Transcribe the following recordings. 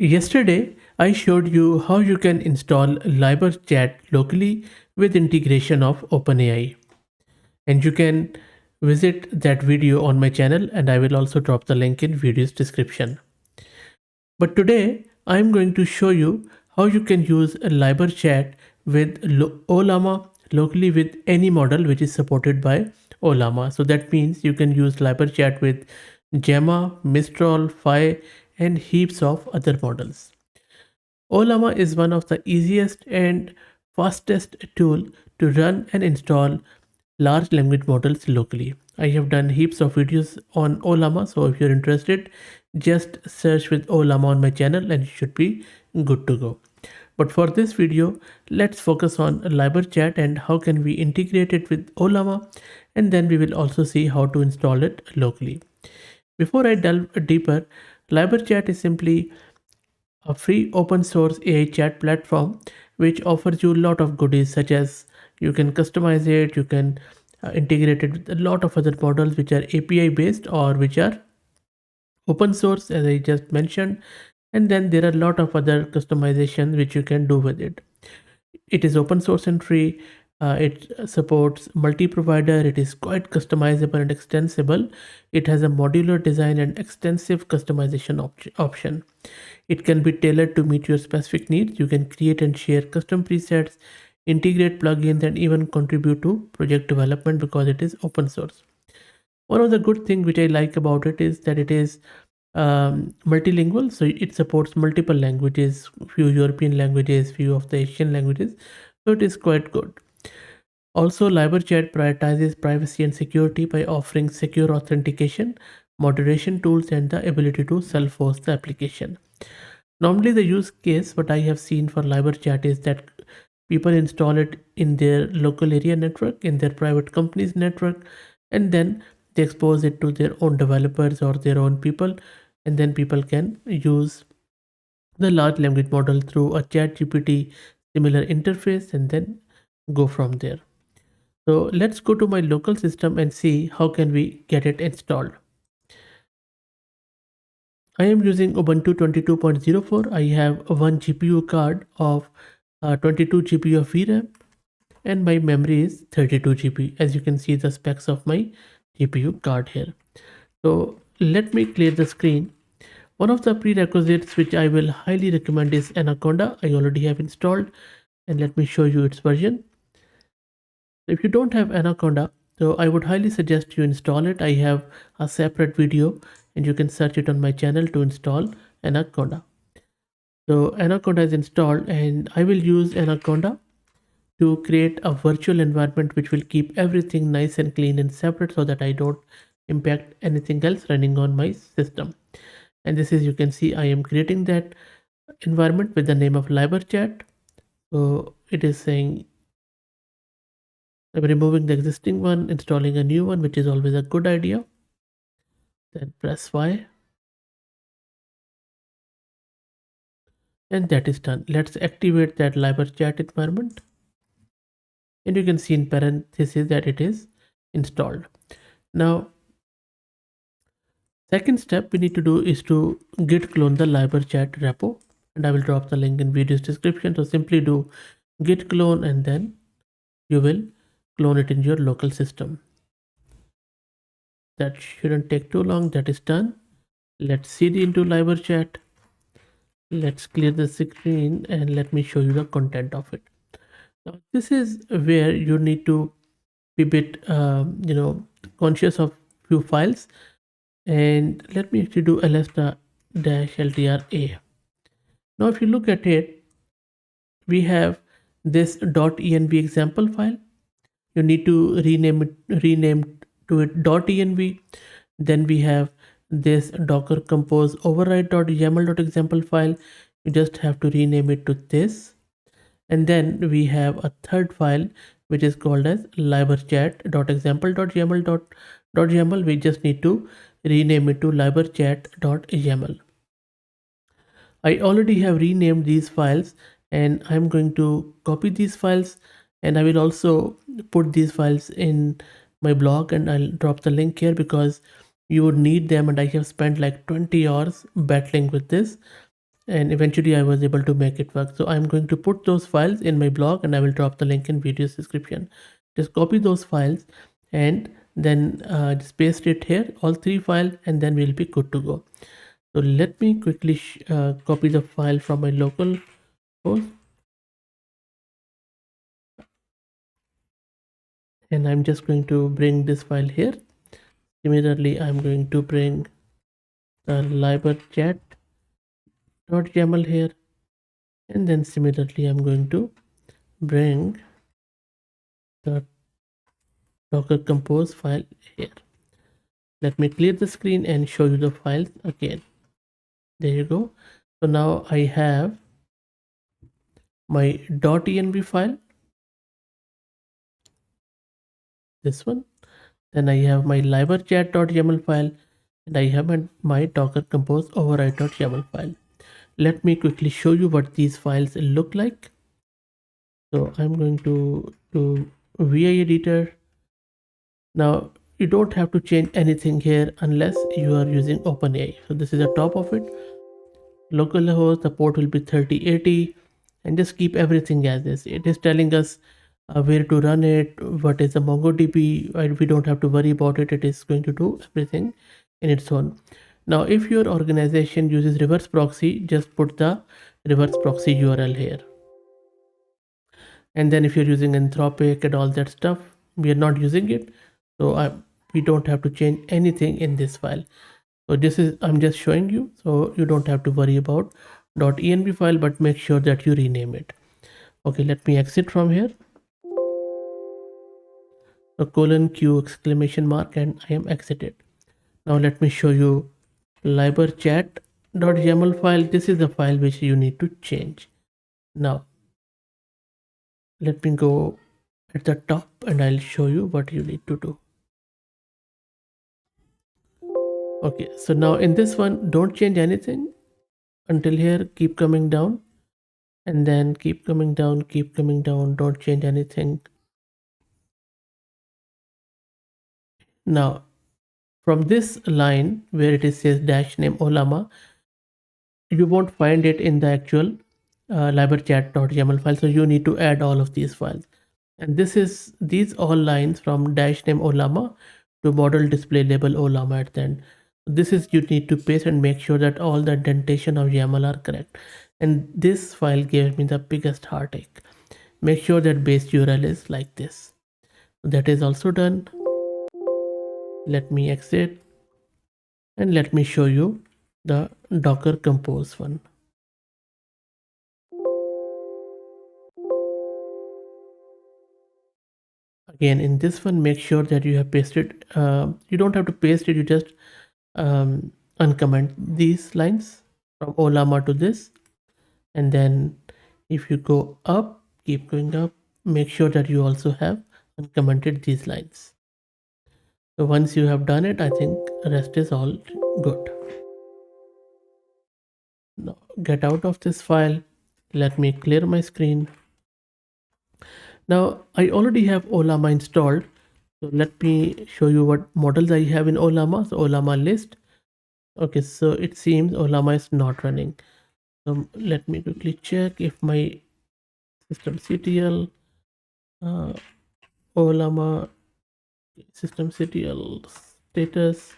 Yesterday, I showed you how you can install librechat locally with integration of OpenAI. And you can visit that video on my channel, and I will also drop the link in video's description. But today, I'm going to show you how you can use a librechat with Ollama locally with any model which is supported by Ollama. So that means you can use librechat with Llama, Mistral, Phi, and heaps of other models. Ollama is one of the easiest and fastest tool to run and install large language models locally. I have done heaps of videos on Ollama, so if you're interested, just search with Ollama on my channel and you should be good to go. But for this video, let's focus on librechat and how can we integrate it with Ollama, and then we will also see how to install it locally. Before I delve deeper, librechat is simply a free open source AI chat platform which offers you a lot of goodies, such as you can customize it, you can integrate it with a lot of other models which are API based or which are open source, as I just mentioned. And then there are a lot of other customization which you can do with it. It is open source and free. It supports multi-provider. It is quite customizable and extensible. It has a modular design and extensive customization option. It can be tailored to meet your specific needs. You can create and share custom presets, integrate plugins, and even contribute to project development because it is open source. One of the good things which I like about it is that it is multilingual, so it supports multiple languages, few European languages, few of the Asian languages, so it is quite good. Also, librechat prioritizes privacy and security by offering secure authentication, moderation tools, and the ability to self-host the application. Normally, the use case what I have seen for librechat is that people install it in their local area network, in their private company's network, and then they expose it to their own developers or their own people, and then people can use the large language model through a chat GPT similar interface and then go from there. So let's go to my local system and see how can we get it installed. I am using Ubuntu 22.04. I have one GPU card of 22 GB of VRAM and my memory is 32 GB. As you can see the specs of my GPU card here. So let me clear the screen. One of the prerequisites which I will highly recommend is Anaconda. I already have installed, and let me show you its version. If you don't have Anaconda, so I would highly suggest you install it. I have a separate video and you can search it on my channel to install Anaconda. So Anaconda is installed and I will use Anaconda to create a virtual environment which will keep everything nice and clean and separate so that I don't impact anything else running on my system. And this is, you can see I am creating that environment with the name of librechat. So it is saying I'm removing the existing one, installing a new one, which is always a good idea. Then press Y. And that is done. Let's activate that librechat environment. And you can see in parentheses that it is installed. Now, second step we need to do is to git clone the librechat repo. And I will drop the link in video's description. So simply do git clone and then you will clone it in your local system. That shouldn't take too long. That is done. Let's cd into librechat. Let's clear the screen and let me show you the content of it. Now this is where you need to be a bit conscious of few files, and let me actually do ls-ltra. Now if you look at it, we have this .env example file. You need to rename to it .env. Then we have this docker compose override.yaml.example file. You just have to rename it to this. And then we have a third file which is called as librechat.example.yaml.yaml. We just need to rename it to librechat.yaml. I already have renamed these files and I'm going to copy these files, and I will also put these files in my blog, and I'll drop the link here because you would need them, and I have spent like 20 hours battling with this, and eventually I was able to make it work. So I'm going to put those files in my blog, and I will drop the link in video's description. Just copy those files and then just paste it here, all 3 files, and then we'll be good to go. So let me quickly copy the file from my local host, and I'm just going to bring this file here. Similarly, I'm going to bring the librechat.yaml here, and then similarly I'm going to bring the docker compose file here. Let me clear the screen and show you the files again. There you go. So now I have my .env file, this one. Then I have my librechat.yaml file, and I have my docker compose override.yaml file. Let me quickly show you what these files look like. So I'm going to VI editor. Now you don't have to change anything here unless you are using OpenAI. So this is the top of it. Localhost, the port will be 3080, and just keep everything as is. It is telling us where to run it, what is the MongoDB. Right? We don't have to worry about it. It is going to do everything in its own. Now, if your organization uses reverse proxy, just put the reverse proxy URL here. And then if you're using Anthropic and all that stuff, we are not using it. So we don't have to change anything in this file. So this is, I'm just showing you, so you don't have to worry about .env file, but make sure that you rename it. Okay, let me exit from here. So :Q exclamation mark, and I am exited. Now let me show you librechat.yaml file. This is the file which you need to change. Now let me go at the top and I'll show you what you need to do. Okay, so now in this one, don't change anything until here. Keep coming down, and then keep coming down, keep coming down. Don't change anything. Now from this line where it is says dash name Ollama, you won't find it in the actual librechat.yaml file. So you need to add all of these files. And these all lines from dash name Ollama to model display label Ollama at the end. This is, you need to paste and make sure that all the indentation of YAML are correct. And this file gave me the biggest heartache. Make sure that base URL is like this. That is also done. Let me exit and let me show you the Docker Compose one. Again, in this one, make sure that you have pasted. You don't have to paste it. You just uncomment these lines from Ollama to this, and then if you go up, keep going up, make sure that you also have uncommented these lines. So once you have done it, I think the rest is all good. Now get out of this file. Let me clear my screen. Now I already have Ollama installed. So let me show you what models I have in Ollama. So Ollama list. Okay, so it seems Ollama is not running. So let me quickly check if my systemctl Ollama systemctl status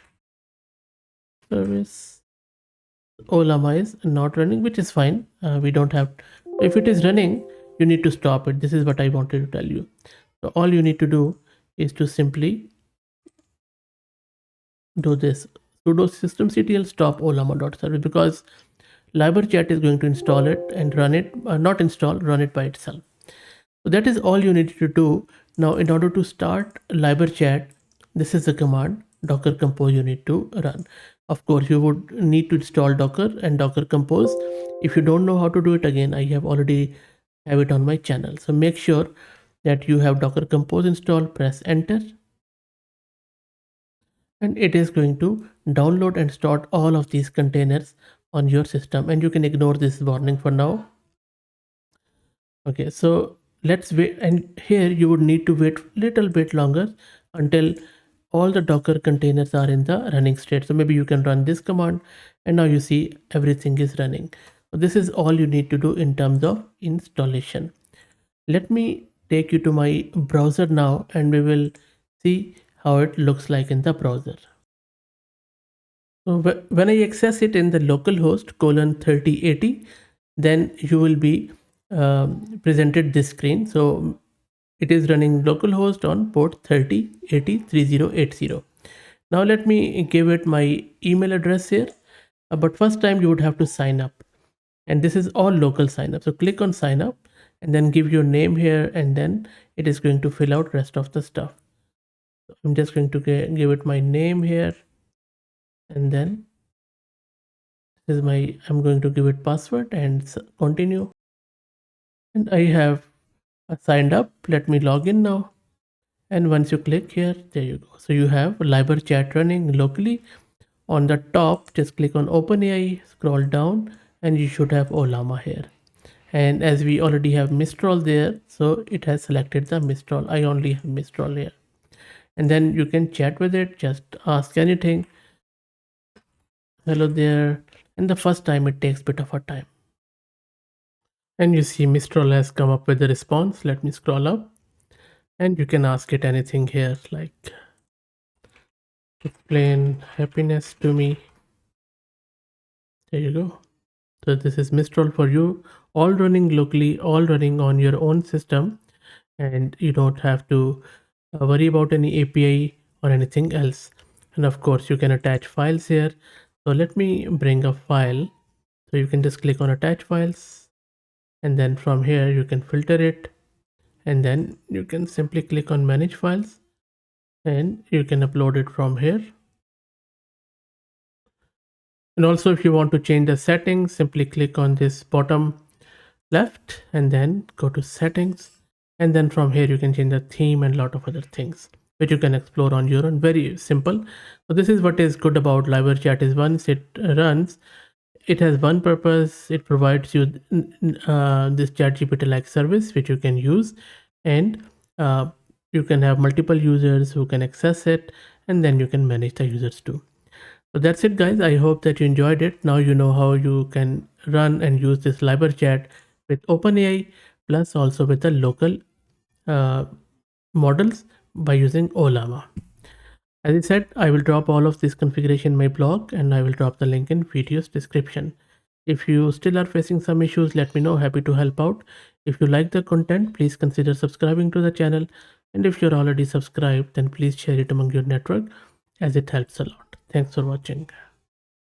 service. Ollama is not running, which is fine. We don't have, if it is running, you need to stop it. This is what I wanted to tell you. So all you need to do is to simply do this sudo systemctl stop ollama.service, because librechat is going to install it and run it, not install, run it by itself. So that is all you need to do. Now in order to start librechat, this is the command docker compose you need to run. Of course you would need to install docker and docker compose. If you don't know how to do it, again, I have already have it on my channel. So make sure that you have docker compose installed, press enter, and it is going to download and start all of these containers on your system, and you can ignore this warning for now. Okay, so let's wait, and here you would need to wait little bit longer until all the docker containers are in the running state. So maybe you can run this command, and now you see everything is running. This is all you need to do in terms of installation. Let me take you to my browser now and we will see how it looks like in the browser. So when I access it in the localhost :3080, then you will be presented this screen. So it is running localhost on port 3080 3080. Now let me give it my email address here. But first time you would have to sign up, and this is all local sign up. So click on sign up and then give your name here, and then it is going to fill out rest of the stuff. So I'm just going to give it my name here, and then this is my, I'm going to give it password and continue. And I have signed up. Let me log in now. And once you click here, there you go. So you have librechat running locally. On the top, just click on OpenAI, scroll down, and you should have Ollama here. And as we already have Mistral there, so it has selected the Mistral. I only have Mistral here. And then you can chat with it, just ask anything. Hello there. And the first time it takes a bit of a time. And you see Mistral has come up with a response. Let me scroll up. And you can ask it anything here, like explain happiness to me. There you go. So this is Mistral for you, all running locally, all running on your own system, and you don't have to worry about any API or anything else. And of course you can attach files here. So let me bring a file. So you can just click on attach files, and then from here you can filter it, and then you can simply click on manage files, and you can upload it from here. And also if you want to change the settings, simply click on this bottom left and then go to settings, and then from here you can change the theme and a lot of other things which you can explore on your own. Very simple. So this is what is good about librechat, is once it runs, it has one purpose. It provides you this ChatGPT like service which you can use, and you can have multiple users who can access it, and then you can manage the users too. So that's it guys. I hope that you enjoyed it. Now you know how you can run and use this librechat with OpenAI, plus also with the local uh, models by using Ollama. As I said, I will drop all of this configuration in my blog, and I will drop the link in video's description. If you still are facing some issues, let me know. Happy to help out. If you like the content, please consider subscribing to the channel. And if you're already subscribed, then please share it among your network, as it helps a lot. Thanks for watching.